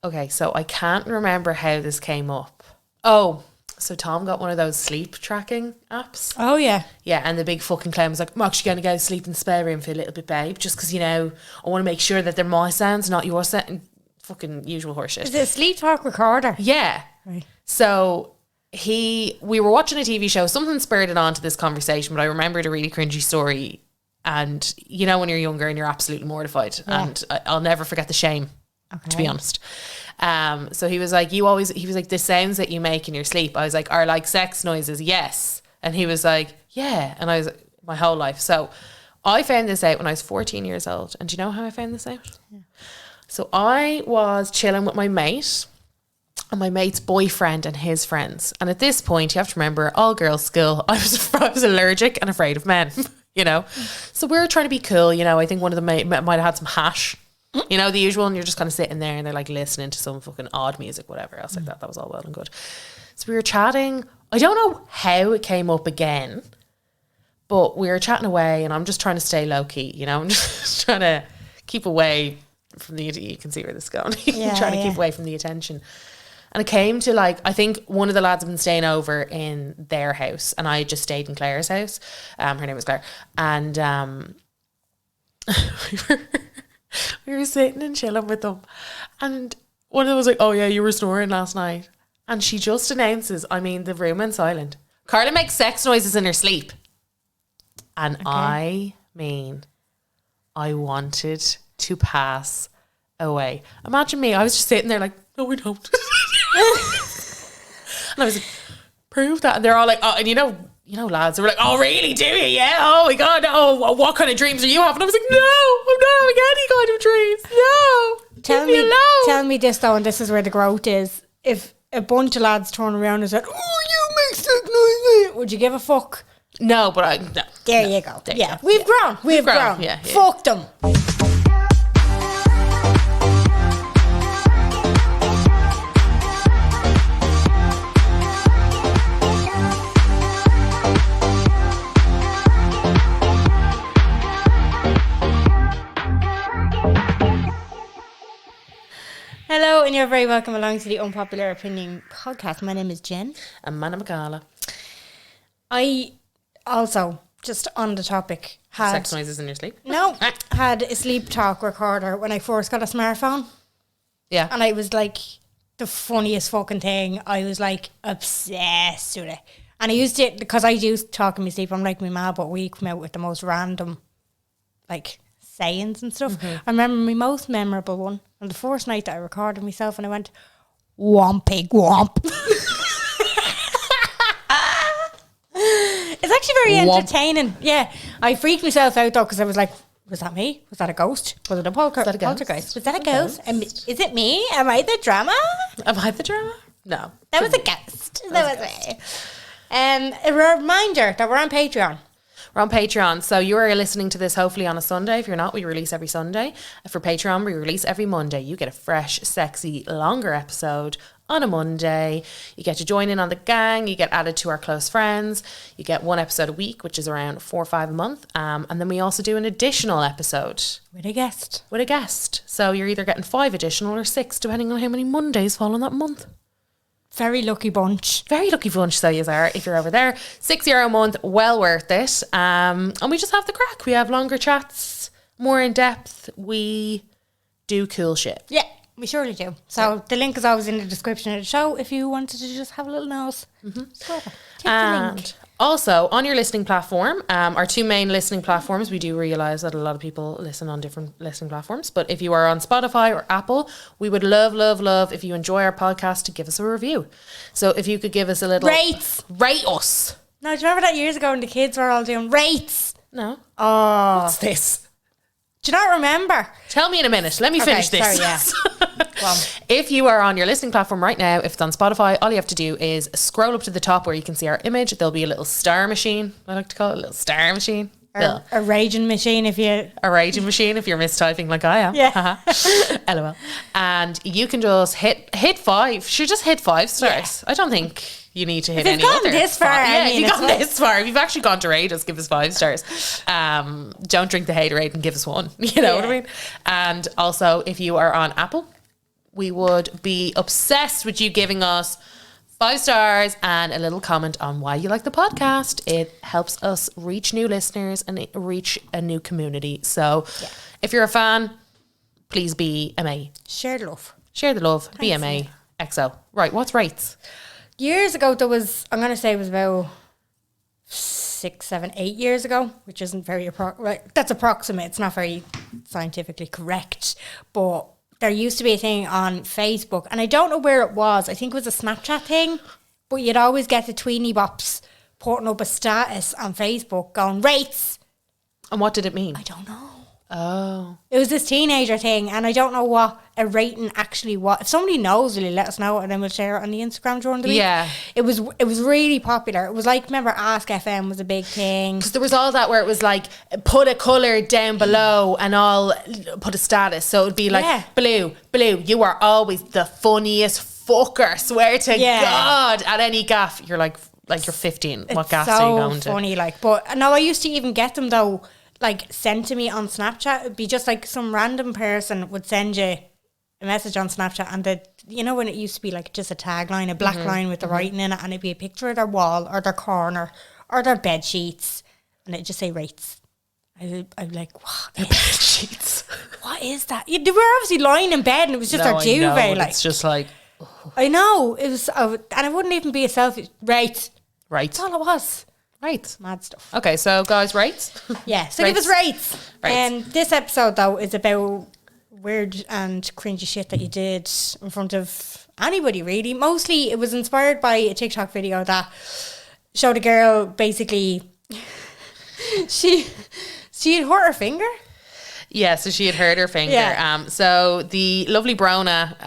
Okay, so I can't remember how this came up. Oh, so Tom got one of those sleep tracking apps. Oh, yeah. Yeah, and the big fucking clown was like, I'm actually going to go sleep in the spare room for a little bit, babe, just because, you know, I want to make sure that they're my sounds, not your sound. Fucking usual horseshit. Is it a sleep talk recorder? Yeah. Right. So we were watching a TV show, something spurred it on to this conversation, but I remembered a really cringy story. And you know when you're younger and you're absolutely mortified. Yeah. And I'll never forget the shame, to be honest. So he was like, the sounds that you make in your sleep, I was like, are like sex noises? Yes. And he was like, yeah. And I was like, my whole life. So I found this out when I was 14 years old. And do you know how I found this out? Yeah. So I was chilling with my mate and my mate's boyfriend and his friends. And at this point, you have to remember, all girls school, I was allergic and afraid of men, you know. So we were trying to be cool, you know. I think one of them might have had some hash, you know, the usual, and you're just kind of sitting there and they're like listening to some fucking odd music, whatever else like that. That was all well and good. So we were chatting. I don't know how it came up again, but we were chatting away and I'm just trying to stay low key, you know. I'm just trying to keep away from the, you can see where this is going. Trying to keep away from the attention. And it came to like, I think one of the lads had been staying over in their house and I just stayed in Claire's house. Her name was Claire. And we were sitting and chilling with them. And one of them was like, oh yeah, you were snoring last night. And she just announces, I mean, the room went silent. Carla makes sex noises in her sleep. And okay. I mean, I wanted to pass away. Imagine me, I was just sitting there like, no, we don't. And I was like, prove that. And they're all like, oh, and you know, lads, they were like, oh, really? Do you? Yeah. Oh my God. Oh, what kind of dreams are you having? I was like, no, I'm not having any kind of dreams. No. Leave me alone. Tell me this though, and this is where the growth is. If a bunch of lads turn around and said, oh, you make sex noises, would you give a fuck? No, but no. There you go. Yeah. We've grown. We've grown. Yeah. Fuck them. Hello, and you're very welcome along to the Unpopular Opinion podcast. My name is Jen. And my name is Carla. I also, just on the topic, had... Sex noises in your sleep? No, had a sleep talk recorder when I first got a smartphone. Yeah. And it was like the funniest fucking thing. I was like obsessed with it. And I used it because I do talk in my sleep. I'm like my ma, but we come out with the most random, like, sayings and stuff. Mm-hmm. I remember my most memorable one on the first night that I recorded myself, and I went, "Wompig womp." It's actually very entertaining. Yeah, I freaked myself out though because I was like, "Was that me? Was that a ghost? Was it a poltergeist? Was that a ghost? Is it me? Am I the drama? Am I the drama? No, that was a ghost. That was me." A reminder that we're on Patreon. We're on Patreon, so you are listening to this hopefully on a Sunday. If you're not, we release every Sunday. For Patreon, we release every Monday. You get a fresh, sexy, longer episode on a Monday. You get to join in on the gang. You get added to our close friends. You get one episode a week, which is around 4 or 5 a month. And then we also do an additional episode. With a guest. So you're either getting 5 additional or 6, depending on how many Mondays fall in that month. Very lucky bunch, so you are, if you're over there. €6 a month, well worth it. And we just have the crack. We have longer chats, more in depth. We do cool shit. Yeah, we surely do. So the link is always in the description of the show if you wanted to just have a little nose. Mm-hmm. And also on your listening platform, our 2 main listening platforms, we do realise that a lot of people listen on different listening platforms, but if you are on Spotify or Apple, we would love if you enjoy our podcast to give us a review. So if you could give us a little rate us. No, do you remember that years ago when the kids were all doing rates? No. Oh, what's this? Do you not remember? Tell me in a minute. Let me finish this. Sorry, yeah. If you are on your listening platform right now, if it's on Spotify, all you have to do is scroll up to the top where you can see our image. There'll be a little star machine. I like to call it a little star machine. A raging machine if you're mistyping like I am. Yeah. LOL. And you can just hit 5. Should just hit 5 stars. Yeah. I don't think you need to hit any other. If you've gone this far, if you've actually gone to rate us, give us 5 stars. Don't drink the haterade and give us 1. You know what I mean? And also, if you are on Apple, we would be obsessed with you giving us 5 stars and a little comment on why you like the podcast. It helps us reach new listeners and reach a new community. So if you're a fan, please be MA. Share the love. Share the love. Be MA. XO. Right, what's rates? Years ago, there was, I'm going to say it was about 6, 7, 8 years ago, which isn't very, that's approximate. It's not very scientifically correct. But there used to be a thing on Facebook, and I don't know where it was. I think it was a Snapchat thing, but you'd always get the tweeny bops putting up a status on Facebook going, rates. And what did it mean? I don't know. Oh. It was this teenager thing, and I don't know what a rating actually was. If somebody knows, will you let us know, and then we'll share it on the Instagram during the week. Yeah. It was really popular. It was like, remember Ask FM was a big thing. Because there was all that where it was like, put a colour down below and I'll put a status. So it would be like, blue, you are always the funniest fucker. Swear to God. At any gaff, you're like you're 15. What gaffs are you going to? It's so funny, like. But no, I used to even get them, though, like, sent to me on Snapchat. It'd be just like some random person would send you a message on Snapchat, and you know when it used to be like just a tagline, a black line with the writing in it, and it'd be a picture of their wall or their corner or their bed sheets, and it'd just say rates. I'd be like, what? Bed sheets. What is that? Yeah, they were obviously lying in bed, and it was just their duvet. I know, like, it's just like, I know it was, and it wouldn't even be a selfie. Rates. Right. That's all it was. Right. Mad stuff. Okay, so guys, rates? Yeah, so give us rates. Rates. This episode, though, is about weird and cringy shit that you did in front of anybody, really. Mostly it was inspired by a TikTok video that showed a girl, basically, she had hurt her finger. Yeah, so she had hurt her finger. Yeah. So the lovely Brona,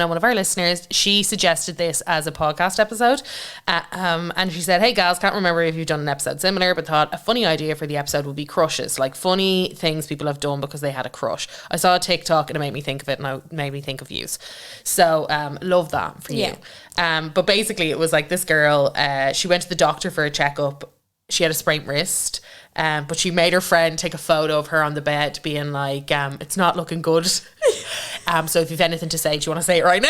one of our listeners, she suggested this as a podcast episode. And she said, hey, gals, can't remember if you've done an episode similar, but thought a funny idea for the episode would be crushes, like funny things people have done because they had a crush. I saw a TikTok and it made me think of it, and it made me think of yous. So love that for you. But basically it was like this girl, she went to the doctor for a checkup. She had a sprained wrist, but she made her friend take a photo of her on the bed being like, it's not looking good. So if you've anything to say, do you want to say it right now?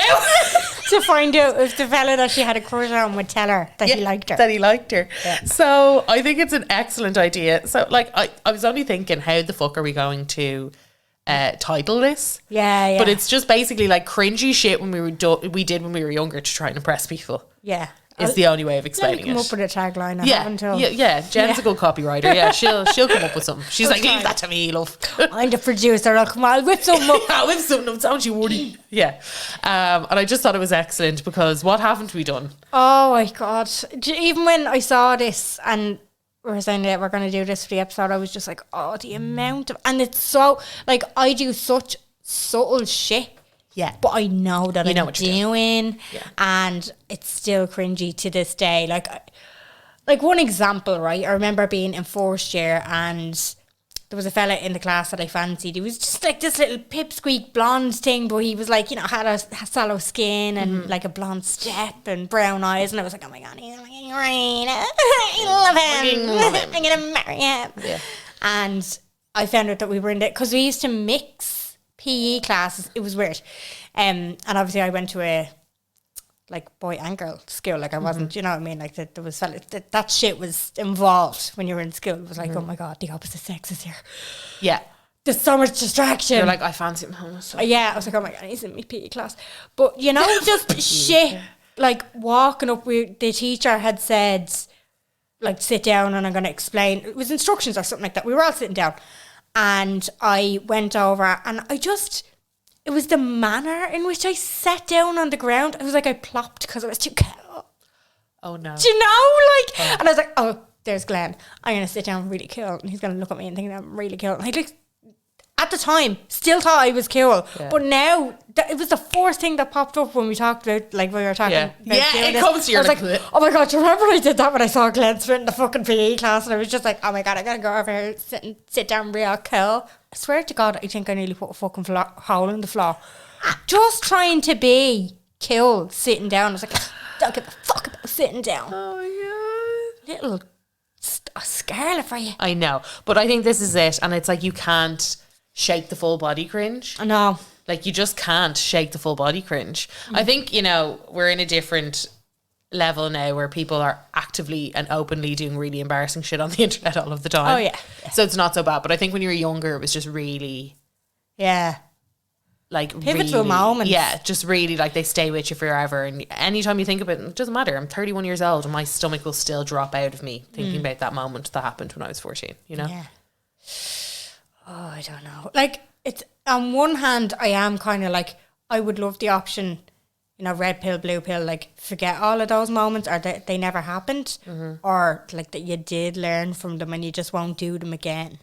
To find out if the fella that she had a crush on would tell her that he liked her. That he liked her. Yeah. So I think it's an excellent idea. So like, I was only thinking, how the fuck are we going to title this? Yeah. But it's just basically like cringy shit when we did when we were younger to try and impress people. Yeah. Is the only way of explaining come it. up with a tagline. Jen's a good copywriter. Yeah, she'll come up with something. She's like, leave that to me, love. I'm the producer. I'll whip something up. I'll whip something up. Don't you worry. Yeah. And I just thought it was excellent because what haven't we done? Oh my God. Even when I saw this and we were saying that we're going to do this for the episode, I was just like, oh, the amount of... And it's so... Like, I do such subtle shit. Yeah. But I know that I'm doing. Yeah. And it's still cringy to this day. Like one example, right? I remember being in first year and there was a fella in the class that I fancied. He was just like this little pipsqueak blonde thing, but he was like, you know, had a sallow skin and like a blonde step and brown eyes. And I was like, oh my God, he's looking great. I love him. I'm going to marry him. Yeah. And I found out that we were in it because we used to mix PE classes. It was weird. And obviously I went to a like boy and girl school. Like I wasn't, you know what I mean? Like there was that shit was involved when you were in school. It was like, oh my God, the opposite sex is here. Yeah. There's so much distraction. You're like, I fancy him. Yeah, I was like, oh my God, he's in my PE class. But you know, just shit. Like walking up, the teacher had said, like, sit down and I'm going to explain. It was instructions or something like that. We were all sitting down. And I went over and it was the manner in which I sat down on the ground. It was like I plopped because I was too cool. Oh no. Do you know? And I was like, oh, there's Glenn. I'm going to sit down really cool. And he's going to look at me and think I'm really cool. And I like, at the time, still thought I was cool. Yeah. But now, it was the first thing that popped up when we talked about, like, when we were talking about it this. Comes to your... I was like, oh my God, do you remember I did that when I saw Glenn spit in the fucking PE class? And I was just like, oh my God, I gotta go over here and sit down real cool. I swear to God, I think I nearly put a fucking hole in the floor. Just trying to be cool, sitting down. I was like, don't give a fuck about sitting down. Oh my God. Little scarlet for you. I know. But I think this is it. And it's like, you can't shake the full body cringe. No. Like, you just can't shake the full body cringe. I think, you know, we're in a different level now where people are actively and openly doing really embarrassing shit on the internet all of the time. Oh, yeah. So it's not so bad. But I think when you were younger, it was just really, Yeah. like, Pivotal really, moments. yeah, just really, like, they stay with you forever. And anytime you think about it, it doesn't matter. I'm 31 years old and my stomach will still drop out of me thinking about that moment that happened when I was 14, you know? Yeah. Oh, I don't know. Like, it's on one hand, I am kind of like, I would love the option, you know, red pill, blue pill, like forget all of those moments, or that they never happened, or like that you did learn from them and you just won't do them again.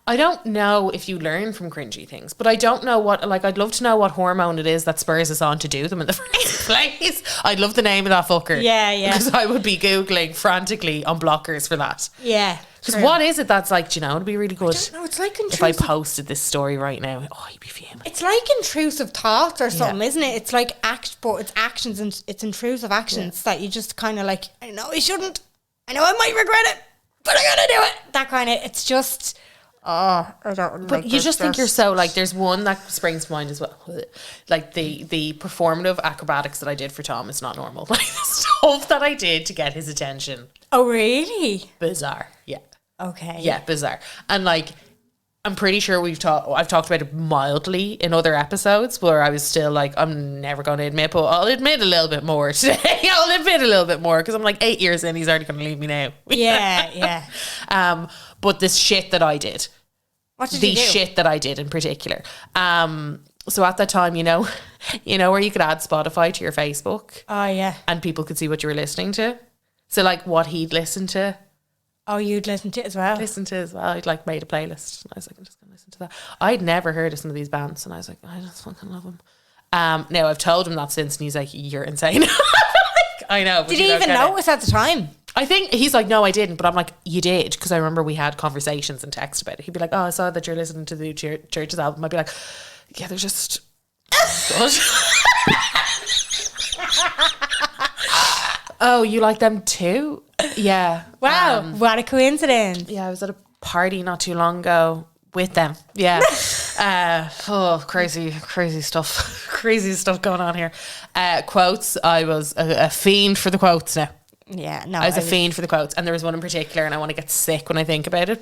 I don't know if you learn from cringy things, but I don't know what, like, I'd love to know what hormone it is that spurs us on to do them in the first place. I'd love the name of that fucker. Yeah, yeah. Because I would be Googling frantically on blockers for that. Yeah. Because true. what is it that's like, do you know, it'd be really good. I don't know, it's like If I intrusive. posted this story right now, oh, you'd be fuming. It's like intrusive thoughts or something, Yeah. isn't it? It's like but it's actions and it's intrusive actions that you just kind of like, I know I shouldn't, I know I might regret it, but I gotta do it. That kind of, it's just, oh, I don't. But like, you just think you're so, like, there's one that springs to mind as well. Like, the performative acrobatics that I did for Tom is not normal. Like, the stuff that I did to get his attention, Oh, really? bizarre. Yeah. Okay. Yeah, bizarre. And like, I'm pretty sure I've talked about it mildly in other episodes where I was still like, I'm never going to admit, but I'll admit a little bit more today. I'll admit a little bit more because I'm like 8 years in, he's already going to leave me now. Yeah, yeah. But this shit that I did, What did the you do? shit that I did in particular. So at that time, you know where you could add Spotify to your Facebook Oh, yeah. and people could see what you were listening to. So like what he'd listen to. Oh, you'd listen to it as well? Listen to as well. I'd like made a playlist. And I was like, I'm just gonna listen to that. I'd never heard of some of these bands, and I was like, I just fucking love them. Now I've told him that since, and he's like, you're insane. Like, I know. But Did you he don't even get it. notice at the time? I think he's like, no, I didn't. But I'm like, you did, because I remember we had conversations and text about it. He'd be like, oh, I saw that you're listening to the Church's album. I'd be like, yeah, they're just good. Oh, you like them too? Yeah. Wow, what a coincidence. Yeah, I was at a party not too long ago with them. Yeah. Crazy stuff. Crazy stuff going on here. Quotes. I was a fiend for the quotes now. Yeah, no. I was a fiend for the quotes. And there was one in particular, and I want to get sick when I think about it.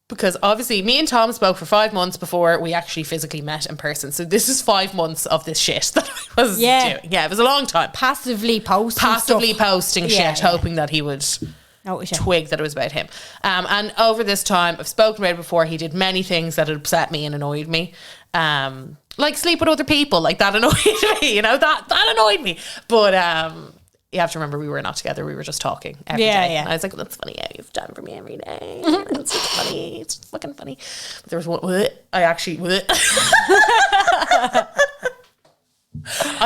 Because obviously me and Tom spoke for 5 months before we actually physically met in person. So this is 5 months of this shit that I was doing. Yeah, it was a long time. Passively posting Posting Yeah, shit, yeah. hoping that he would Notice it. twig that it was about him. And over this time, I've spoken about it before, he did many things that had upset me and annoyed me. Like sleep with other people, like that annoyed me, you know, that annoyed me. But you have to remember we were not together, we were just talking every day. Yeah. And I was like, that's funny how you've done for me every day. It's so funny, it's fucking funny. But there was one, I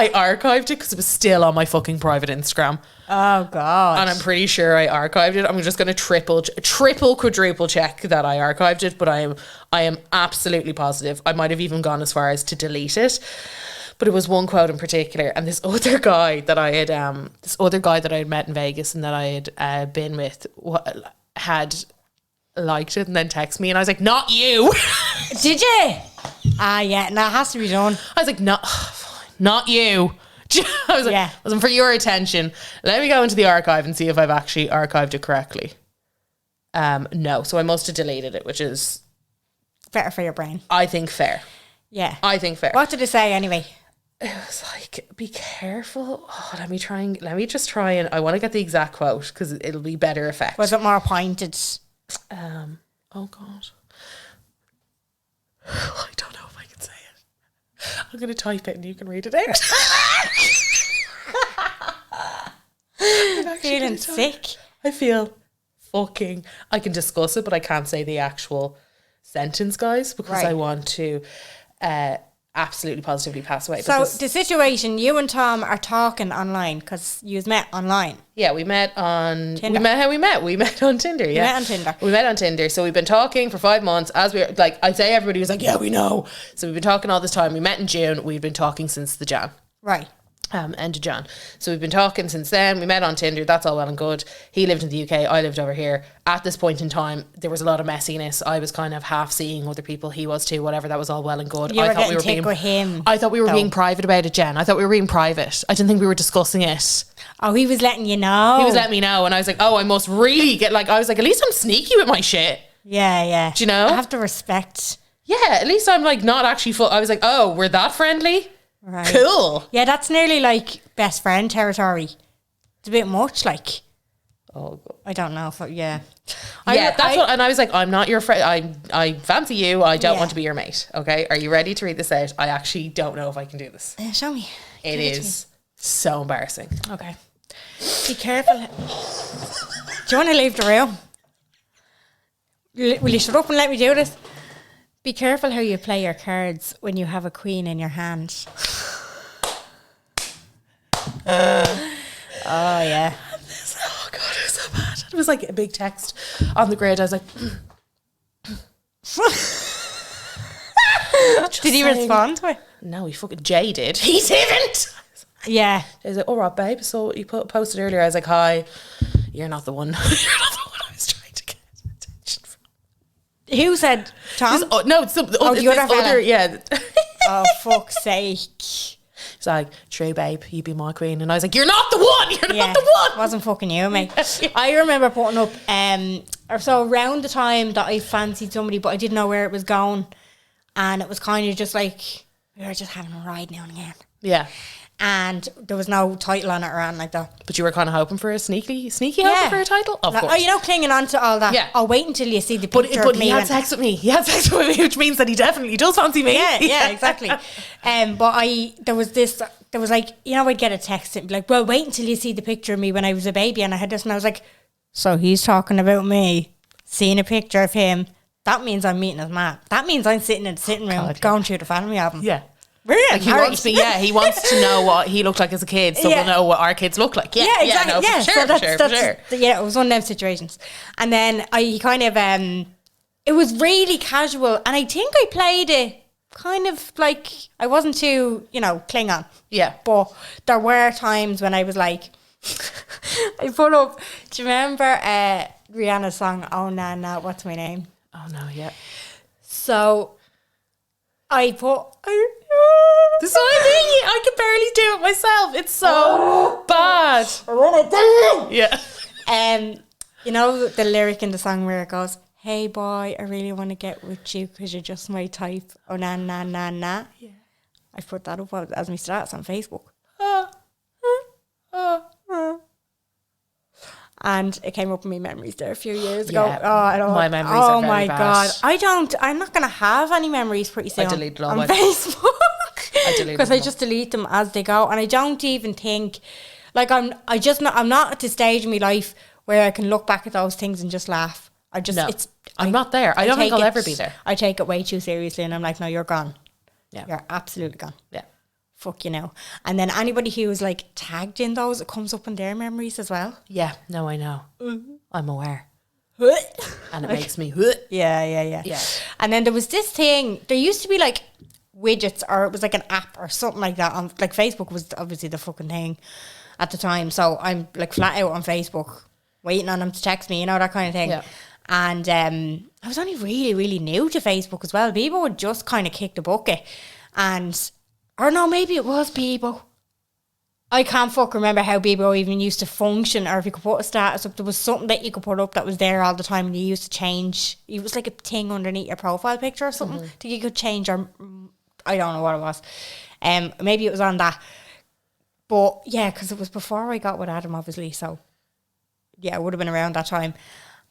archived it because it was still on my fucking private Instagram. Oh, God. And I'm pretty sure I archived it. I'm just going to triple, quadruple check that I archived it, but I am absolutely positive. I might have even gone as far as to delete it. But it was one quote in particular, and this other guy that I had met in Vegas and that I had been with had liked it and then texted me, and I was like, "Not you." Did you? Ah, yeah. No, it has to be done. I was like, not you. I was like, Yeah. wasn't for your attention. Let me go into the archive and see if I've actually archived it correctly. No, so I must have deleted it, which is, Better for your brain. I think, fair. Yeah. I think fair. What did it say anyway? It was like, be careful. Oh, let me just try and, I want to get the exact quote because it'll be better effect. Was it more pointed? Oh God. I don't know if I can say it. I'm going to type it and you can read it out. I'm actually Feeling gonna type. sick? I feel fucking, I can discuss it, but I can't say the actual sentence, guys, because Right. I want to absolutely positively pass away. So because, the situation, you and Tom are talking online because you met online. yeah, we met on Tinder. We met on Tinder. Yeah, met on Tinder. We met on Tinder. So we've been talking for 5 months. As we were like, I'd say everybody was like, yeah, we know. So we've been talking all this time. We met in June. We've been talking since the Jan. Right. End of Jan. So we've been talking since then. We met on Tinder. That's all well and good. He lived in the UK. I lived over here. At this point in time, there was a lot of messiness. I was kind of half seeing other people. He was too. Whatever. That was all well and good. You were I thought getting tick with him. I thought we were being private about it, Jen. I thought we were being private. I didn't think we were discussing it. Oh, he was letting you know. He was letting me know, and I was like, oh, I must really get like. I was like, at least I'm sneaky with my shit. Yeah. Do you know? I have to respect. Yeah. At least I'm like not actually full. I was like, oh, we're that friendly. Right. Cool. Yeah, that's nearly like best friend territory. It's a bit much, like. Oh, God. I don't know if yeah, that's what. And I was like, I'm not your friend. I fancy you. I don't want to be your mate. Okay, are you ready to read this out? I actually don't know if I can do this. Show me. It is so embarrassing. Okay. Be careful. Do you want to leave the room? Will you shut up and let me do this? Be careful how you play your cards when you have a queen in your hand. Oh, yeah. Oh, God, it was so bad. It was like a big text on the grid. I was like... Did he respond to it? No, he fucking Jay did. He didn't! Yeah. He was like, all right, babe. So what you posted earlier, I was like, hi, you're not the one. You're not the one I was trying to get attention from. Who said Tom? No, it's the other, yeah. Oh, fuck's sake. It's like, true, babe, you be my queen. And I was like, you're not the one. You're not the one. Wasn't fucking you, mate. I remember putting up, or so around the time that I fancied somebody, but I didn't know where it was going. And it was kind of just like, we were just having a ride now and again. Yeah. And there was no title on it or anything like that. But you were kind of hoping for a sneaky hoping for a title? Of course. Oh, you know, clinging on to all that. Yeah. I'll wait until you see the picture but of me. He had sex with me. He had sex with me, which means that he definitely does fancy me. Yeah, exactly. But there was like, you know, I'd get a text and be like, well, wait until you see the picture of me when I was a baby. And I had this and I was like, so he's talking about me, seeing a picture of him. That means I'm meeting his man. That means I'm sitting in the sitting room going through the family album. Yeah. Like he wants to know what he looked like as a kid, so we'll know what our kids look like. Yeah, exactly. No, for sure. Yeah, it was one of them situations. And then he kind of, it was really casual, and I think I played it kind of like I wasn't too, cling on. Yeah. But there were times when I was like, I put up, do you remember Rihanna's song, Oh Na Na, What's My Name? Oh no, yeah. So I put... This is what I mean. I can barely do it myself. It's so bad. Yeah. You know the lyric in the song where it goes, hey boy, I really want to get with you because you're just my type. Oh, na, na, na, na. Yeah. I put that up as my status on Facebook. And it came up in my memories there a few years ago. My memories are very bad. God. I'm not going to have any memories pretty soon. I deleted all on Facebook. I deleted because I just delete them as they go. And I don't even think, like, I'm not at the stage in my life where I can look back at those things and just laugh. I'm not there. I don't think I'll ever be there. I take it way too seriously and I'm like, no, you're gone. Yeah. You're absolutely gone. Yeah. Fuck you know. And then anybody who is like tagged in those, it comes up in their memories as well. Yeah, no, I know. Mm-hmm. I'm aware. And it makes me Yeah. And then there was this thing, there used to be like widgets, or it was like an app or something like that. On like Facebook was obviously the fucking thing at the time. So I'm like flat out on Facebook waiting on them to text me, that kind of thing. Yeah. And I was only really, really new to Facebook as well. People would just kind of kick the bucket. Or no, maybe it was Bebo. I can't remember how Bebo even used to function, or if you could put a status up. There was something that you could put up that was there all the time and you used to change. It was like a thing underneath your profile picture or something that you could change, or I don't know what it was. Maybe it was on that. But yeah, because it was before I got with Adam, obviously. So yeah, it would have been around that time.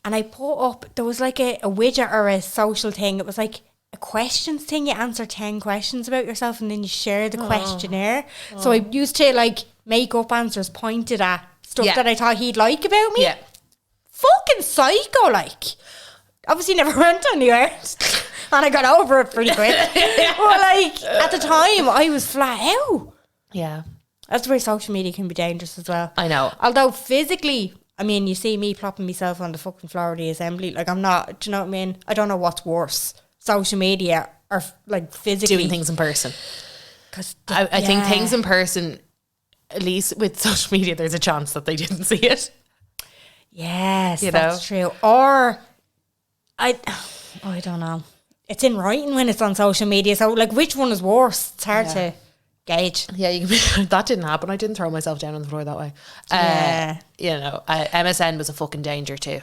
And I put up, there was like a widget or a social thing. It was like a questions thing. You answer 10 questions about yourself and then you share the questionnaire. So I used to like make up answers pointed at stuff that I thought he'd like about me. Yeah. Fucking psycho, like. Obviously never went anywhere. And I got over it pretty quick. But like, at the time, I was flat out. Yeah. That's where social media can be dangerous as well. I know. Although physically, I mean, you see me plopping myself on the fucking floor of the assembly. Like, I'm not, do you know what I mean? I don't know what's worse. Social media or like physically doing things in person. Because I think things in person at least with social media, there's a chance that they didn't see it. Yes, that's true. Or I don't know. It's in writing when it's on social media. So like, which one is worse? It's hard to gauge. Yeah, that didn't happen. I didn't throw myself down on the floor that way. MSN was a fucking danger too.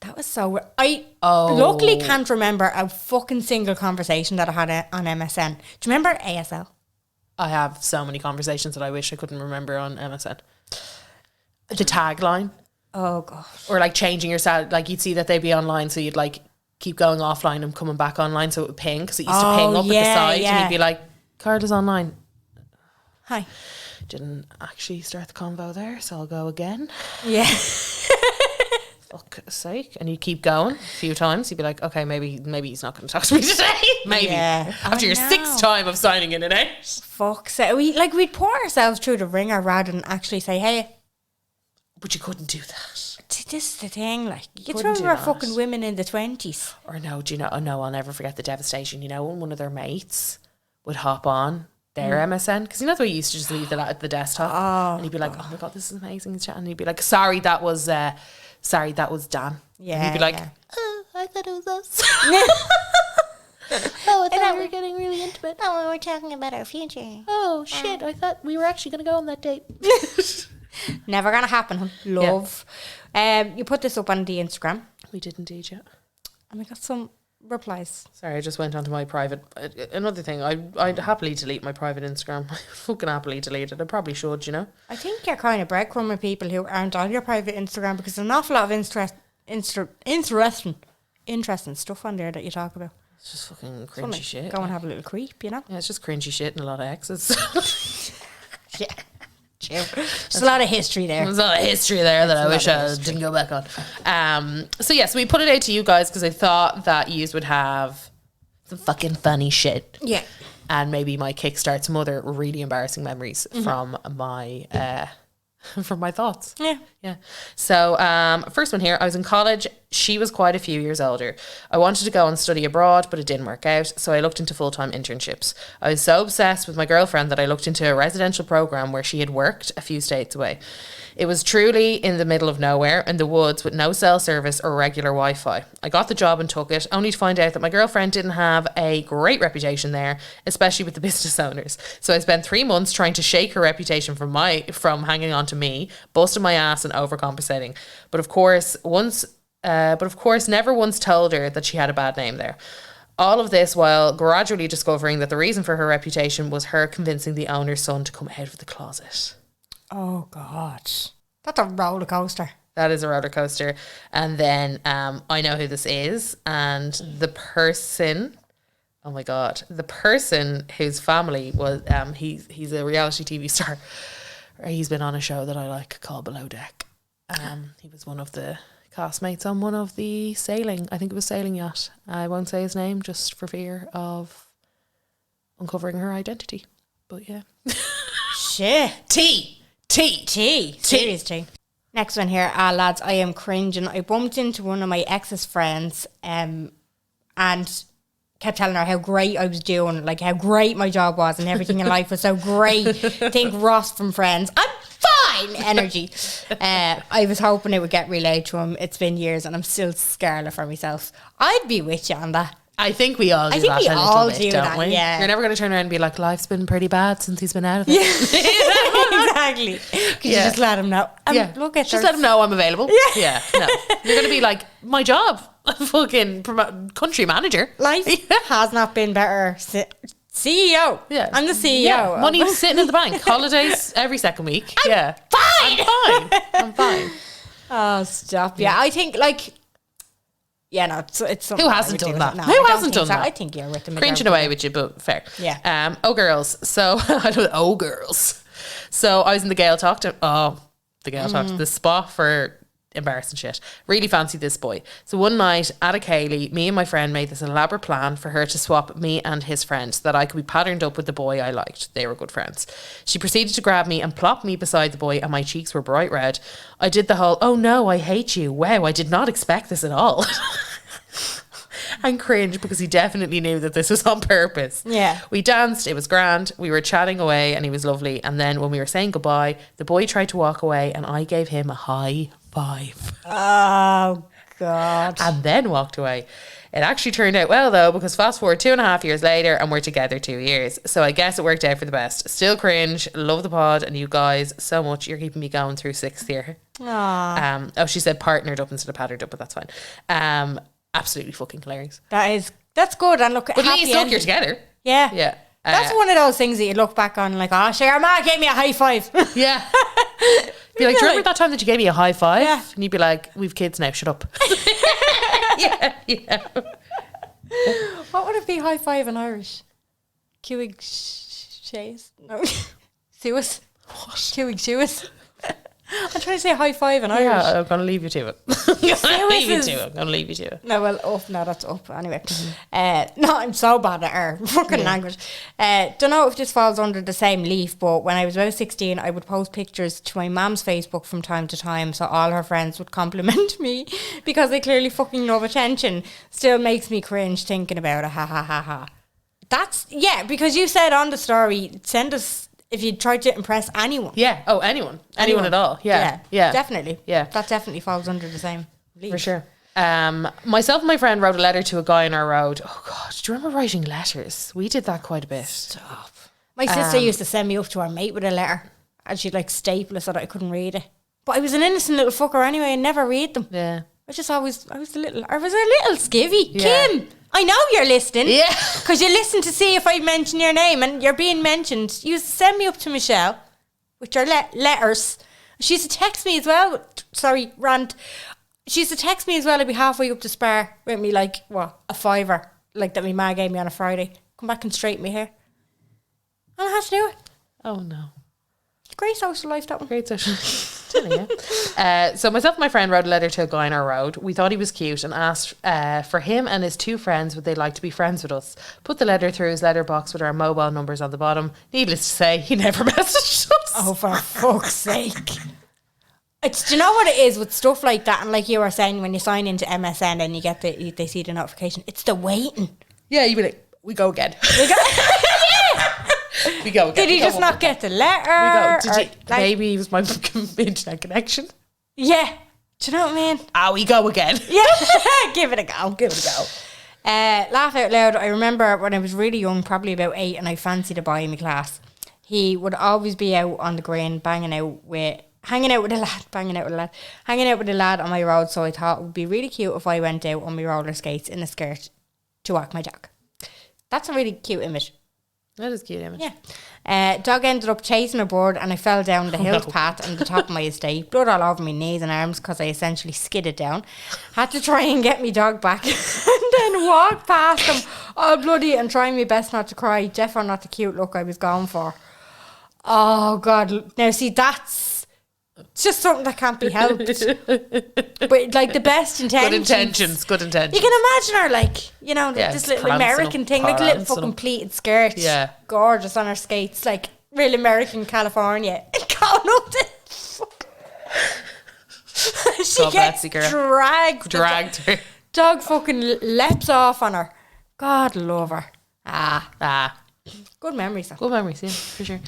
That was so... I luckily can't remember a fucking single conversation that I had on MSN. Do you remember ASL? I have so many conversations that I wish I couldn't remember on MSN. The tagline. Oh, God. Or like changing your stat. Like you'd see that they'd be online, so you'd like keep going offline and coming back online, so it would ping, because it used to ping up at the side, and you'd be like, Carla's online. Hi. Didn't actually start the convo there, so I'll go again. Yeah. Fuck's sake. And you keep going a few times. You'd be like, okay, maybe he's not going to talk to me today. Maybe. Yeah. After your sixth time of signing in and out. Fuck's sake. We'd pour ourselves through the ringer rather than actually say, hey. But you couldn't do that. This is the thing, like, you throw our fucking women in the 20s. Or no, do you know, I'll never forget the devastation, you know, when one of their mates would hop on their MSN, because you know the way you used to just leave that at the desktop, and he'd be like, oh my God, this is amazing, and he'd be like, sorry, that was Dan. Yeah. And he'd be like, oh, I thought it was us. Oh, I thought we were getting really intimate. Oh, we were talking about our future. Oh, shit, I thought we were actually going to go on that date. Never gonna happen, love. Yeah. You put this up on the Instagram. We did indeed, yeah. And we got some replies. Sorry, I just went onto my private. Another thing, I'd happily delete my private Instagram. I fucking happily delete it. I probably should, you know. I think you're kind of breadcrumbing people who aren't on your private Instagram, because there's an awful lot of interesting stuff on there that you talk about. It's just fucking cringy shit. Go and have a little creep, you know. Yeah, it's just cringy shit and a lot of exes. Yeah. There's a lot of history there. There's a lot of history there that I wish I didn't go back on. So we put it out to you guys because I thought that you would have some fucking funny shit. Yeah. And maybe might kickstart some other really embarrassing memories from my thoughts. Yeah. So first one here, I was in college. She was quite a few years older. I wanted to go and study abroad, but it didn't work out, so I looked into full-time internships. I was so obsessed with my girlfriend that I looked into a residential program where she had worked a few states away. It was truly in the middle of nowhere, in the woods, with no cell service or regular Wi-Fi. I got the job and took it, only to find out that my girlfriend didn't have a great reputation there, especially with the business owners. So I spent 3 months trying to shake her reputation from hanging on to me, busting my ass and overcompensating. But of course, never once told her that she had a bad name there. All of this while gradually discovering that the reason for her reputation was her convincing the owner's son to come out of the closet. Oh, God. That's a roller coaster. That is a roller coaster. And then I know who this is. And the person, oh my God, the person whose family was, he's a reality TV star. He's been on a show that I like called Below Deck. He was one of the castmates on one of the sailing yacht. I won't say his name just for fear of uncovering her identity. But yeah. Shit. T. Serious T. Next one here. Lads, I am cringing. I bumped into one of my ex's friends and kept telling her how great I was doing, like how great my job was and everything in life was so great. Think Ross from Friends. I'm fine energy. I was hoping it would get relayed to him. It's been years and I'm still scarlet for myself. I'd be with you on that. I think we all do that a little bit, don't we? Yeah. You're never going to turn around and be like, life's been pretty bad since he's been out of it. Yeah. Exactly. Could you just let him know? Look at just let him know I'm available. Yeah. No. You're going to be like, my job, fucking country manager. Life has not been better. CEO. Yeah. I'm the CEO. Yeah. Money sitting in the bank. Holidays every second week. I'm fine. Oh, stop. Yeah. I think like... Yeah, no, it's something. Who hasn't done that? No, Who hasn't done that? I think you're with them. Cringing away with you, but fair. Yeah. Girls. So, girls. So, I was in the Gale Talk. The spot for embarrassing shit. Really fancied this boy. So, one night at a Kaylee, me and my friend made this elaborate plan for her to swap me and his friend so that I could be patterned up with the boy I liked. They were good friends. She proceeded to grab me and plop me beside the boy, and my cheeks were bright red. I did the whole, oh no, I hate you. Wow, I did not expect this at all. and cringe because he definitely knew that this was on purpose. Yeah. We danced, it was grand, we were chatting away and he was lovely. And then when we were saying goodbye, the boy tried to walk away and I gave him a high five. Oh, God. And then walked away. It actually turned out well though, because fast forward 2.5 years later and we're together 2 years. So I guess it worked out for the best. Still cringe, love the pod and you guys so much. You're keeping me going through 6th year. Aww. She said partnered up instead of patterned up, but that's fine. Absolutely fucking hilarious. That's good. And look, but at least look, you're together. Yeah. Yeah. That's one of those things that you look back on like, oh, sure, your ma gave me a high five. Yeah. Be like, do you remember that time that you gave me a high five? Yeah. And you'd be like, we've kids now, shut up. yeah. What would it be, high five in Irish? Queuing shays? No. Suez? What? Queuing shoes? I'm trying to say high five in Irish. Yeah, I'm going to leave you to it. I'm going to leave you to it. No, well, up. No, that's up. Anyway. No, I'm so bad at our fucking language. Don't know if this falls under the same leaf, but when I was about 16, I would post pictures to my mum's Facebook from time to time, so all her friends would compliment me because they clearly fucking love attention. Still makes me cringe thinking about it. Ha ha ha ha. That's, yeah, because you said on the story, send us if you tried to impress anyone. Yeah. Oh, anyone at all. Yeah. Definitely. Yeah. That definitely falls under the same leaf. For sure. Myself and my friend wrote a letter to a guy on our road. Oh God, do you remember writing letters? We did that quite a bit. Stop. My sister used to send me up to her mate with a letter and she'd like staple it so that I couldn't read it. But I was an innocent little fucker anyway and never read them. Yeah. I was a little skivvy. Yeah. Kim, I know you're listening. Yeah. Because you listen to see if I mention your name and you're being mentioned. You used to send me up to Michelle with your letters. She used to text me as well. Sorry, rant. She used to text me as well. I'd be halfway up to Spar with me like, what, a fiver, like that my ma gave me on a Friday. Come back and straighten me hair. And I had to do it. Oh no. Great social life, that one. Great social life. So myself and my friend wrote a letter to a guy on our road. We thought he was cute and asked for him and his 2 friends would they like to be friends with us. Put the letter through his letterbox with our mobile numbers on the bottom. Needless to say, he never messaged us. Oh, for fuck's sake. Do you know what it is with stuff like that? And like you were saying, when you sign into MSN and you get they see the notification, it's the waiting. Yeah, you'd be like, we go again. We go again. Did he just not get the letter? We go. Maybe it was my internet connection. Yeah. Do you know what I mean? We go again. Yeah. Give it a go. Laugh out loud. I remember when I was really young, probably about 8, and I fancied a boy in my class. He would always be out on the green, hanging out with a lad on my road, so I thought it would be really cute if I went out on my roller skates in a skirt to walk my dog. That's a really cute image. That is a cute image. Yeah. Dog ended up chasing a bird and I fell down the hill path on the top of my estate. Blood all over my knees and arms because I essentially skidded down. Had to try and get my dog back and then walk past him all bloody and trying my best not to cry. Definitely not the cute look I was going for. Oh, God. Now, see, that's just something that can't be helped. But, like, the best intentions. Good intentions. You can imagine her, like, you know, this little American thing, like a little fucking pleated skirt. Yeah. Gorgeous on her skates, like, real American California. And going up the she gets dragged her. Dog fucking leaps off on her. God love her. Good memories though. Good memories, yeah, for sure.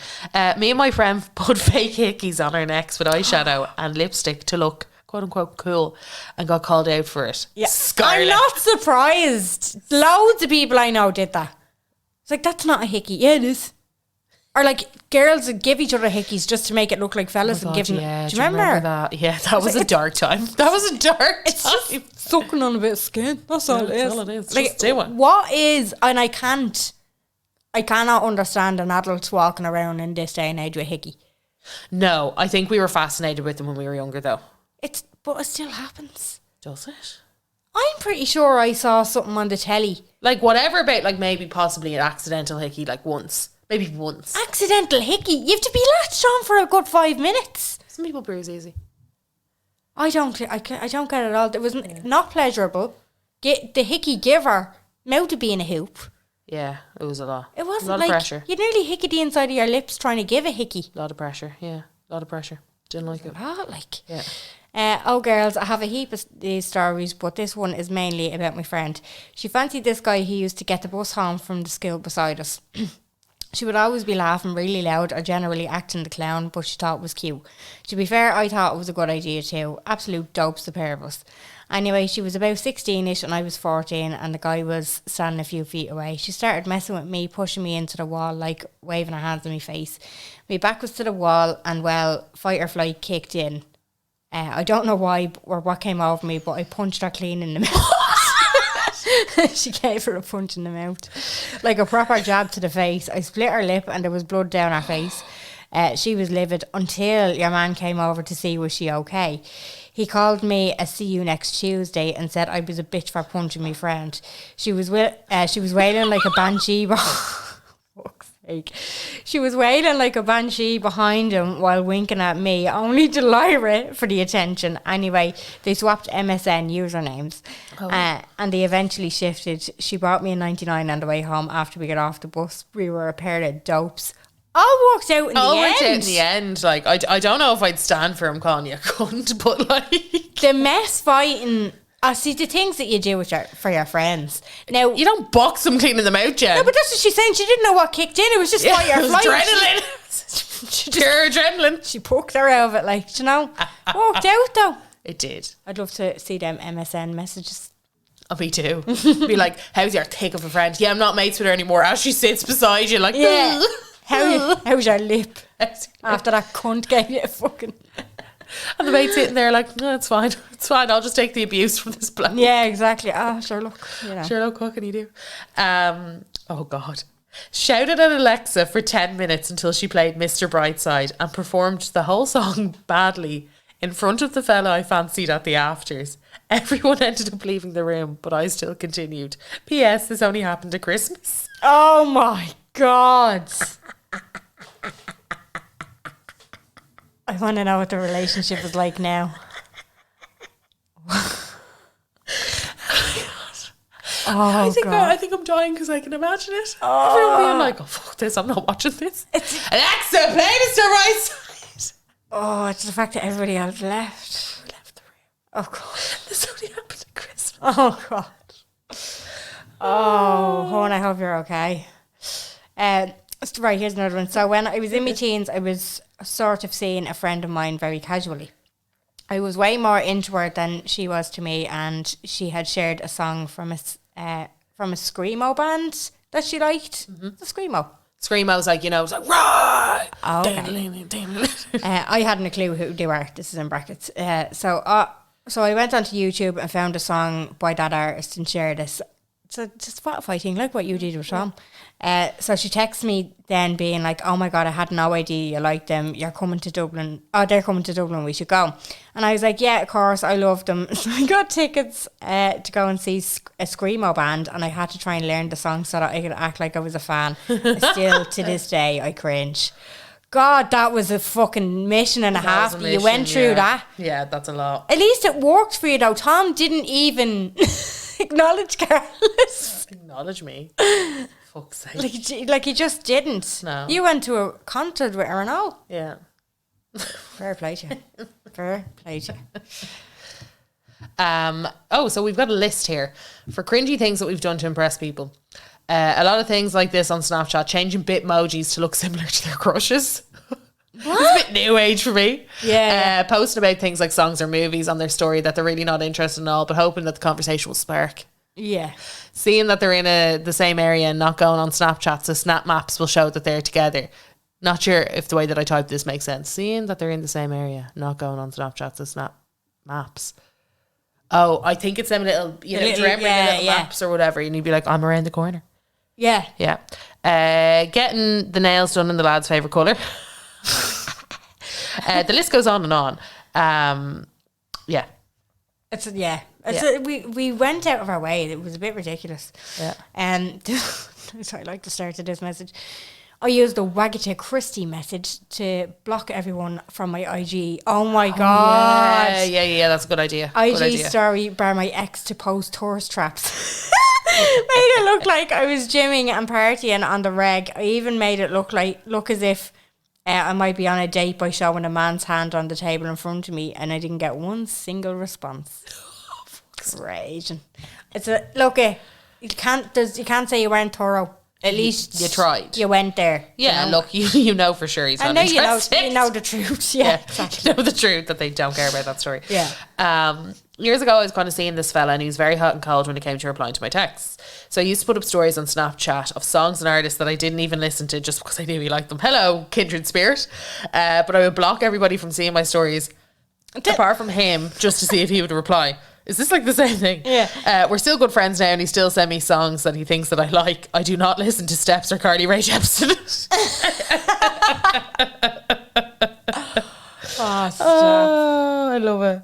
Me and my friend put fake hickeys on our necks with eyeshadow and lipstick to look quote unquote cool and got called out for it. Yeah. Scarlet. I'm not surprised. Loads of people I know did that. It's like, that's not a hickey. Yeah, it is. Or like girls would give each other hickeys just to make it look like fellas and give them. Yeah, do you remember that? Yeah, that was a dark time. That was a dark time. It's just sucking on a bit of skin. That's all it is. That's all it is. Like, just do it. What is, and I cannot understand an adult walking around in this day and age with a hickey. No, I think we were fascinated with them when we were younger though. But it still happens. Does it? I'm pretty sure I saw something on the telly. Like whatever about like maybe possibly an accidental hickey like once. Maybe once. Accidental hickey? You have to be latched on for a good 5 minutes. Some people bruise easy. I don't get it at all. It was not pleasurable. The hickey giver mouth to be in a hoop. Yeah, it was a lot. It wasn't a lot like of pressure. You nearly hickey the inside of your lips trying to give a hickey. A lot of pressure, yeah. A lot of pressure. Didn't like it. A lot, like. Yeah. Oh, girls, I have a heap of these stories, but this one is mainly about my friend. She fancied this guy who used to get the bus home from the school beside us. She would always be laughing really loud or generally acting the clown, but she thought it was cute. To be fair, I thought it was a good idea too. Absolute dopes, the pair of us. Anyway, she was about 16ish and I was 14 and the guy was standing a few feet away. She started messing with me, pushing me into the wall, like waving her hands in my face. My back was to the wall and, well, fight or flight kicked in. I don't know why or what came over me, but I punched her clean in the mouth. She gave her a punch in the mouth. Like a proper jab to the face. I split her lip and there was blood down her face. She was livid until your man came over to see was she okay. He called me a see you next Tuesday and said I was a bitch for punching my friend. She was wailing like a banshee. Fuck's sake. She was wailing like a banshee behind him while winking at me, only to Lyra for the attention. Anyway, they swapped MSN usernames. And they eventually shifted. She bought me a 99 on the way home after we got off the bus. We were a pair of dopes. All worked out in the end. Worked out in the end. Like, I don't know if I'd stand for him calling you a cunt, but like... The mess fighting... see, the things that you do for your friends. Now, you don't box them clean in the mouth, Jen. No, but that's what she's saying. She didn't know what kicked in. It was just fight or flight. Adrenaline. Pure adrenaline. She poked her out of it, like, you know. Worked out, though. It did. I'd love to see them MSN messages. Oh, me too. Be like, how's your thick of a friend? Yeah, I'm not mates with her anymore. As she sits beside you, like, yeah. How's your lip? After that cunt gave you a fucking... And the mate's sitting there like, no, it's fine. It's fine. I'll just take the abuse from this bloke. Yeah, exactly. Sure, look. You know. Sure, look, what can you do? Oh, God. Shouted at Alexa for 10 minutes until she played Mr. Brightside and performed the whole song badly in front of the fella I fancied at the afters. Everyone ended up leaving the room, but I still continued. P.S. This only happened at Christmas. Oh, my God. I want to know what the relationship is like now. I think I'm dying because I can imagine it. Everyone being like, oh, fuck this, I'm not watching this. Alexa, play Mr. Brightside. Oh, it's the fact that everybody else left the room. Oh, God. This only happened at Christmas. Oh, God. Oh, Hon, I hope you're okay. Right, here's another one. So when I was in my teens, I was sort of seeing a friend of mine very casually. I was way more into her than she was to me, and she had shared a song from a screamo band that she liked. Mm-hmm. The screamo. Screamo's like, you know, it's like, right. Oh, okay. I hadn't a clue who they were. This is in brackets. So I went onto YouTube and found a song by that artist and shared this. It's a Spotify thing, like what you did with Tom. So she texts me then being like, oh my God, I had no idea you liked them. You're coming to Dublin. Oh, they're coming to Dublin. We should go. And I was like, yeah, of course. I love them. So I got tickets to go and see a screamo band, and I had to try and learn the song so that I could act like I was a fan. Still, to this day, I cringe. God, that was a fucking mission and a half. You went through that. Yeah, that's a lot. At least it worked for you, though. Tom didn't even acknowledge Carlos. Acknowledge me. Fuck's sake. Like he just didn't. No. You went to a concert with her and all. Yeah. Fair play to you. Fair play to you. So we've got a list here for cringy things that we've done to impress people. A lot of things like this on Snapchat, changing Bitmojis to look similar to their crushes. It's a bit new age for me. Yeah. Posting about things like songs or movies on their story that they're really not interested in all, but hoping that the conversation will spark. Yeah. Seeing that they're in the same area and not going on Snapchat, so Snap Maps will show that they're together. Not sure if the way that I typed this makes sense. Seeing that they're in the same area, not going on Snapchat, so Snap Maps. Oh, I think it's them little, little maps or whatever, and you'd be like, I'm around the corner. Yeah. Yeah. Getting the nails done in the lad's favourite colour. The list goes on and on. Yeah. We went out of our way. It was a bit ridiculous. Yeah. So I like the start of this message. I used the Wagata Christie message to block everyone from my IG. Oh my God. Yeah, that's a good idea. IG story bar my ex to post tourist traps. Made it look like I was gymming and partying on the reg. I even made it look as if I might be on a date by showing a man's hand on the table in front of me, and I didn't get one single response. Great. It's a look. You can't say you weren't thorough. At least you tried. You went there. Yeah, look, you know for sure he's not interested. You know the truth. Yeah, exactly. You know the truth that they don't care about that story. Yeah. Years ago, I was kind of seeing this fella, and he was very hot and cold when it came to replying to my texts. So I used to put up stories on Snapchat of songs and artists that I didn't even listen to just because I knew he liked them. Hello, kindred spirit. But I would block everybody from seeing my stories, apart from him, just to see if he would reply. Is this like the same thing? Yeah. We're still good friends now, and he still sends me songs that he thinks that I like. I do not listen to Steps or Carly Rae Jepsen. Oh, I love it.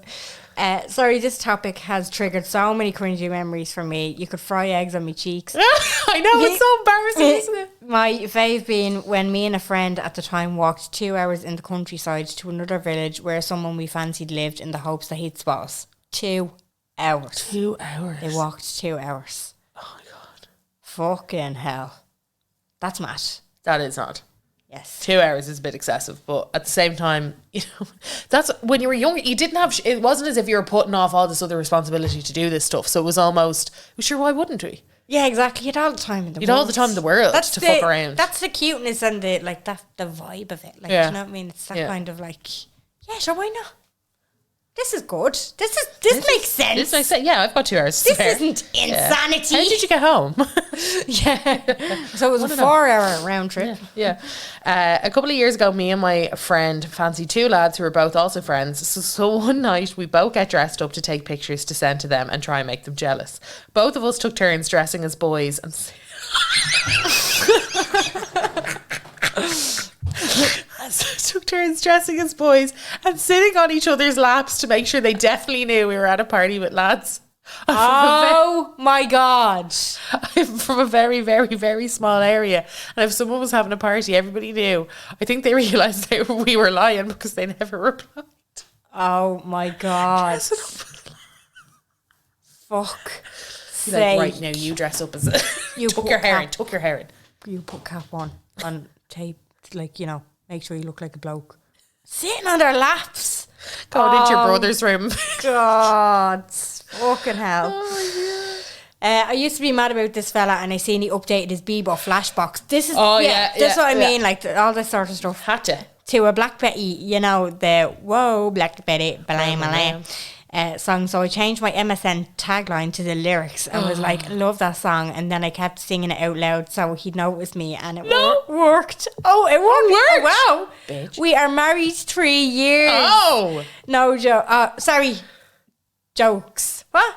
Sorry, this topic has triggered so many cringy memories for me. You could fry eggs on my cheeks. I know, it's so embarrassing, isn't it? My fave being when me and a friend at the time walked 2 hours in the countryside to another village where someone we fancied lived in the hopes that he'd spot us. 2 hours. 2 hours. They walked 2 hours. Oh my God. Fucking hell. That's mad. That is not. Yes. 2 hours is a bit excessive, but at the same time, you know, that's when you were younger. You didn't have. It wasn't as if you were putting off all this other responsibility to do this stuff. So it was almost. Well, sure, why wouldn't we? Yeah, exactly. You'd all the time in the world. You'd all the time in the world to fuck around. That's the cuteness and the vibe of it. Like, Yeah. you know what I mean? It's that kind of like, yeah, sure, why not? This is good. This makes sense. This makes sense. Yeah, I've got 2 hours. This spare. isn't insanity. How did you get home? Yeah. So it was a 4 hour round trip. Yeah. A couple of years ago, me and my friend fancied two lads who were both also friends. So one night we both get dressed up to take pictures to send to them and try and make them jealous. Both of us took turns dressing as boys and took turns dressing as boys and sitting on each other's laps to make sure they definitely knew we were at a party with lads. Oh my God. I'm from a very, very, very small area, and if someone was having a party, everybody knew. I think they realised we were lying because they never replied. Oh my God. Fuck. Like, right now, you dress up as a You tuck put your hair in, cap- tuck your hair in. You put cap on tape, like, you know, make sure you look like a bloke. Sitting on their laps. Going into your brother's room. God. Fucking hell. Oh my God. I used to be mad about this fella, and I seen he updated his Bebo flashbox. This is that's what I mean, like all this sort of stuff. Had to a Black Betty, you know, the whoa Black Betty song. So I changed my MSN tagline to the lyrics and was like, love that song, and then I kept singing it out loud so he'd notice me, and it worked. Oh, it worked. Oh, wow. Bitch. We are married 3 years. Oh. No joke. Sorry. Jokes. What?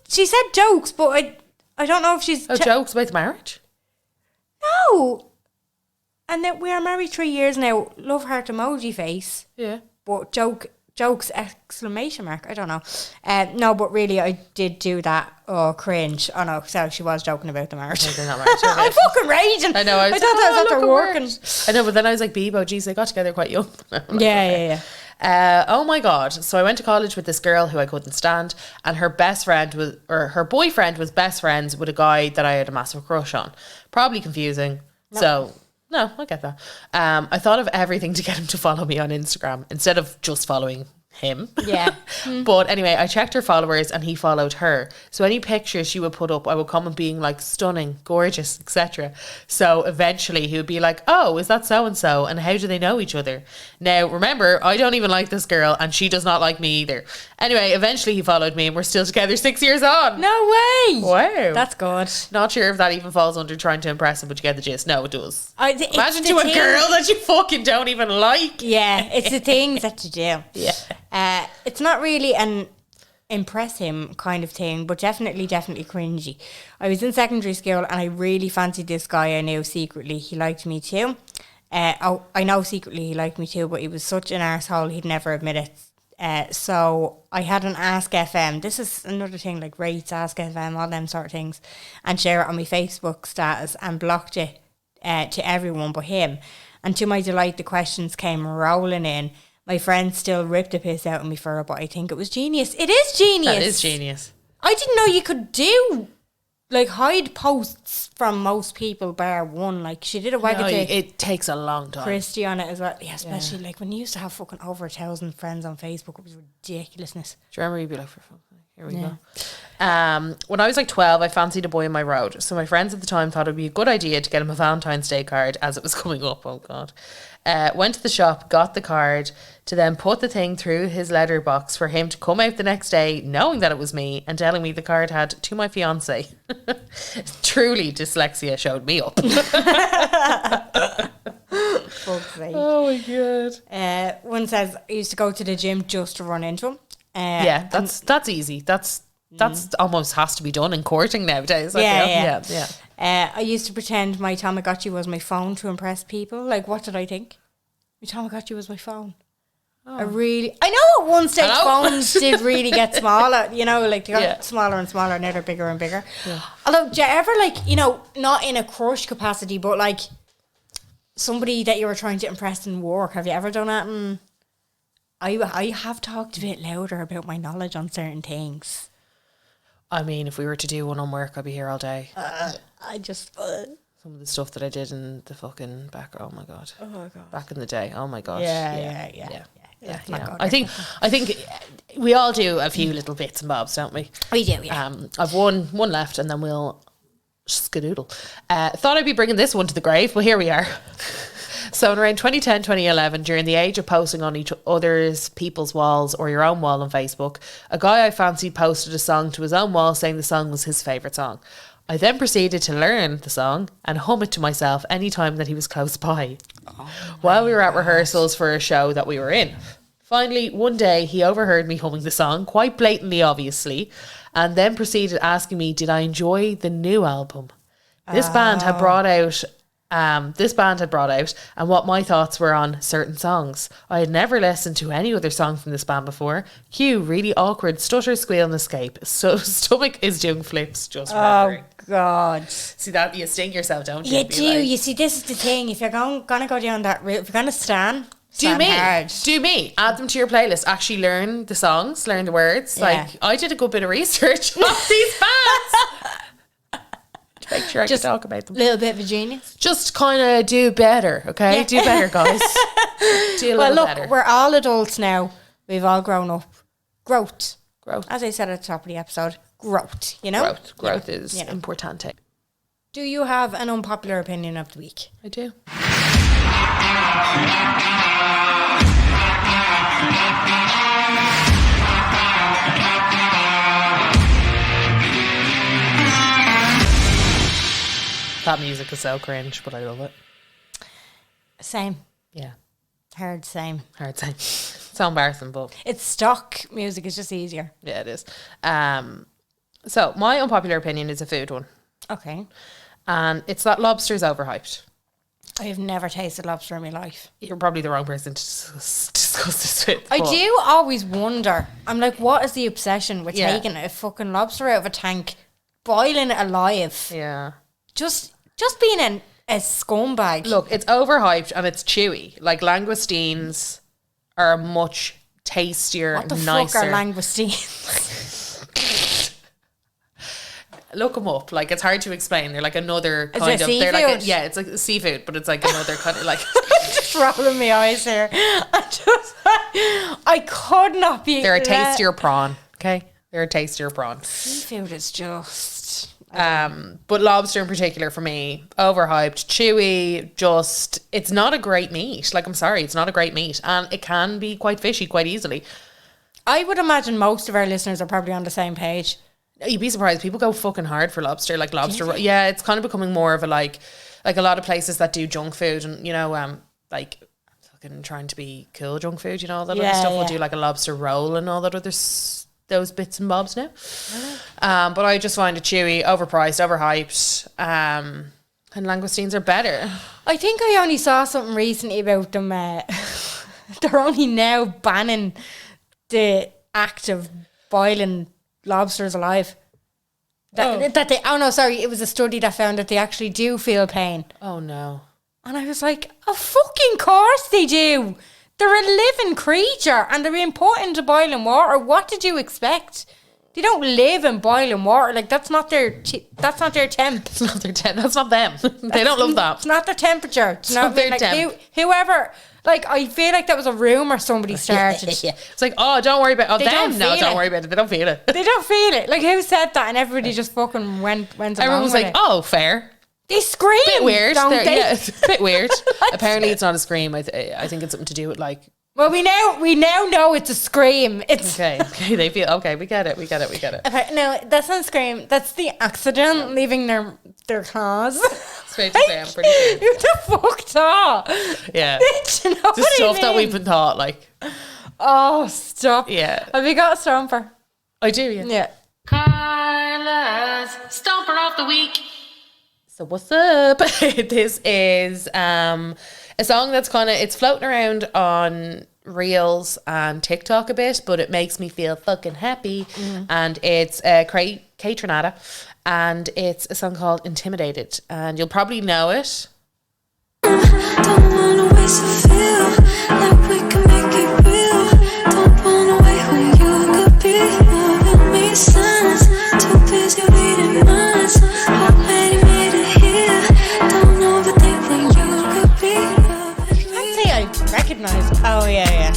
She said jokes, but I don't know if she's... jokes about the marriage? No. And that we are married 3 years now. Love heart emoji face. Yeah. But jokes exclamation mark. I don't know. No, but really I did do that. Oh, cringe. Oh no, so she was joking about the marriage. They're not married. I'm fucking raging. I know. I thought that was after working. I know, but then I was like, Bebo, geez, they got together quite young. Yeah. Oh my God. So I went to college with this girl who I couldn't stand, and her boyfriend was best friends with a guy that I had a massive crush on. Probably confusing. No. So no, I get that. I thought of everything to get him to follow me on Instagram instead of just following him. Yeah. But anyway, I checked her followers and he followed her. So any pictures she would put up, I would comment being like stunning, gorgeous, etc. So eventually he would be like, oh, is that so and so? And how do they know each other? Now remember, I don't even like this girl and she does not like me either. Anyway, eventually he followed me and we're still together 6 years on. No way. Wow. That's good. Not sure if that even falls under trying to impress him, but you get the gist. No, it does. Imagine to a girl that you fucking don't even like. Yeah, it's the things that you do. Yeah. It's not really an impress him kind of thing, but definitely cringy. I was in secondary school and I really fancied this guy. I knew secretly he liked me too. I know secretly he liked me too, but he was such an arsehole he'd never admit it. So I had an Ask FM. This is another thing, like rates, Ask FM, all them sort of things, and share it on my Facebook status, and blocked it to everyone but him. And to my delight, the questions came rolling in. My friends still ripped the piss out of me for it, but I think it was genius. It is genius. That is genius. I didn't know you could do like hide posts from most people bar one. Like she did a wag it takes a long time. Christy on it as well. Yeah, especially like when you used to have fucking over 1,000 friends on Facebook. It was ridiculousness. Do you remember you'd be like, for fuck's sake, here we go. When I was like 12, I fancied a boy in my road. So my friends at the time thought it would be a good idea to get him a Valentine's Day card as it was coming up. Oh God. Went to the shop, got the card, to then put the thing through his letterbox for him to come out the next day knowing that it was me and telling me the card had to my fiance. Truly, dyslexia showed me up. Fuck's sake. Oh my God. One says, I used to go to the gym just to run into him. Yeah, that's easy. That's almost has to be done in courting nowadays. Yeah. I used to pretend my Tamagotchi was my phone to impress people. Like, what did I think? My Tamagotchi was my phone. Oh. I know at one stage phones did really get smaller, you know, like they got smaller and smaller, now they're bigger and bigger. Yeah. Although, do you ever, like, you know, not in a crush capacity, but like somebody that you were trying to impress in work, have you ever done that? And I have talked a bit louder about my knowledge on certain things. I mean, if we were to do one on work, I'd be here all day. Some of the stuff that I did in the fucking back. Oh my god. Back in the day. Oh my god. Yeah. I think we all do a few little bits and bobs, don't we? We do. Yeah. I've one left, and then we'll skedoodle. Thought I'd be bringing this one to the grave, but here we are. So in around 2010, 2011, during the age of posting on each other's people's walls or your own wall on Facebook, a guy I fancied posted a song to his own wall saying the song was his favourite song. I then proceeded to learn the song and hum it to myself any time that he was close by, while we were at rehearsals for a show that we were in. Finally, one day he overheard me humming the song, quite blatantly obviously, and then proceeded asking me, did I enjoy the new album? This band had brought out and what my thoughts were on certain songs. I had never listened to any other song from this band before. Cue really awkward stutter, squeal and escape. So stomach is doing flips just remembering. Oh God. See that? You sting yourself, don't you? You do. Like, you see, this is the thing. If you're gonna go down that route, if you're gonna stand hard. Do me. Add them to your playlist. Actually learn the songs, learn the words. Yeah. Like, I did a good bit of research on these bands. Make sure I can talk about them. A little bit of a genius. Just kind of do better, okay? Yeah. Do better, guys. Do a little better. We're all adults now. We've all grown up. Growth. As I said at the top of the episode, growth, you know? Growth is important. Do you have an unpopular opinion of the week? I do. That music is so cringe, but I love it. Same. Yeah. Hard same. So embarrassing, but it's stock music. It's just easier. Yeah, it is. So my unpopular opinion is a food one. Okay. And it's that lobster's overhyped. I have never tasted lobster in my life. You're probably the wrong person to discuss this with. I do always wonder. I'm like, what is the obsession with taking a fucking lobster out of a tank, boiling it alive? Yeah. Just being a scumbag. Look, it's overhyped and it's chewy. Like langoustines are much tastier, what the nicer. Fuck are langoustines? Look them up. Like, it's hard to explain. They're like another kind of. Seafood? They're like it's like seafood, but it's like another kind of like. Just rolling my eyes here. I could not be. They're a tastier prawn. Okay, they're a tastier prawn. Seafood is just. But lobster in particular for me, overhyped, chewy, just, it's not a great meat. Like, I'm sorry, it's not a great meat. And it can be quite fishy quite easily. I would imagine most of our listeners are probably on the same page. You'd be surprised. People go fucking hard for lobster. Like lobster, yeah, it's kind of becoming more of a like a lot of places that do junk food and, you know, like fucking trying to be cool junk food, you know, all that other stuff. Will do like a lobster roll and all that other those bits and bobs now. But I just find it chewy, overpriced, overhyped, and langoustines are better. I think I only saw something recently about them. They're only now banning the act of boiling lobsters alive. It was a study that found that they actually do feel pain. Oh no. And I was like, of fucking course they do. They're a living creature and they're being put into boiling water. What did you expect? They don't live in boiling water. Like, that's not their temp. That's not their That's not them. They don't love that. It's not their temperature. It's not their temp. Whoever, like, I feel like that was a rumour somebody started. Yeah. It's like, oh, don't worry about it. They don't No, feel don't it. worry about it. They don't feel it. They don't feel it. Like, who said that? And everybody just fucking went along Everyone was with like, it. oh, fair. They scream. Bit weird. Don't they? Yeah, it's a bit weird. Apparently, it's not a scream. I think it's something to do with like. Well, we now know it's a scream. It's Okay. They feel okay. We get it. okay, no, that's not a scream. That's the accident leaving their claws. Straight to say, I'm pretty sure. Who the fuck thought? Yeah. Do you know The what stuff I that mean? we've been taught, like. Oh, stop. Yeah. Have you got a stomper? I do. Yeah. Yeah. Carla's Stomper of the Week. So what's up? This is a song that's it's floating around on Reels and TikTok a bit, but it makes me feel fucking happy. And it's Kate Trinata, and it's a song called Intimidated, and you'll probably know it. Don't wanna waste a feel like we can make it real. Don't wanna wait who you could be. Loving me signs, too busy reading minds. Already made it here. Don't overthink when you could be. I'd say I recognise. Oh, yeah.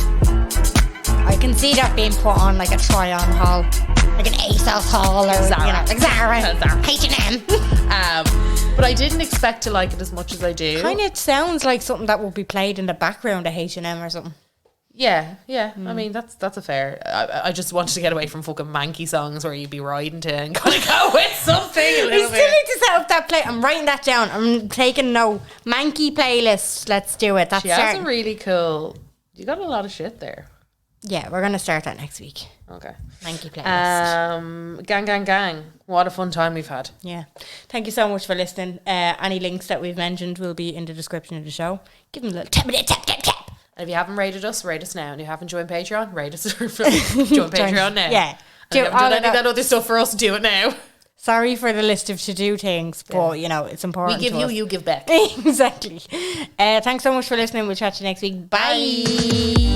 I can see that being put on like a try-on haul. Like an ASOS haul or, Zara. you know, like Zara. H&M. But I didn't expect to like it as much as I do. Kind of sounds like something that would be played in the background of H&M or something. Yeah. I mean, that's a fair. I just wanted to get away from fucking manky songs where you'd be riding to and kind of go with something a We little still bit. need to set up that play. I'm writing that down. I'm taking no manky playlist. Let's do it. That's She has starting. a really cool. You got a lot of shit there. Yeah, we're gonna start that next week. Okay. Manky playlist. Gang. What a fun time we've had. Yeah. Thank you so much for listening. Any links that we've mentioned will be in the description of the show. Give them a little tap. And if you haven't rated us, rate us now. And if you haven't joined Patreon, rate us. Join Patreon now. Yeah. And if you haven't done any of that other stuff for us, do it now. Sorry for the list of to-do things, but, you know, it's We important give to you, us. you give back. Exactly. Thanks so much for listening. We'll chat to you next week. Bye.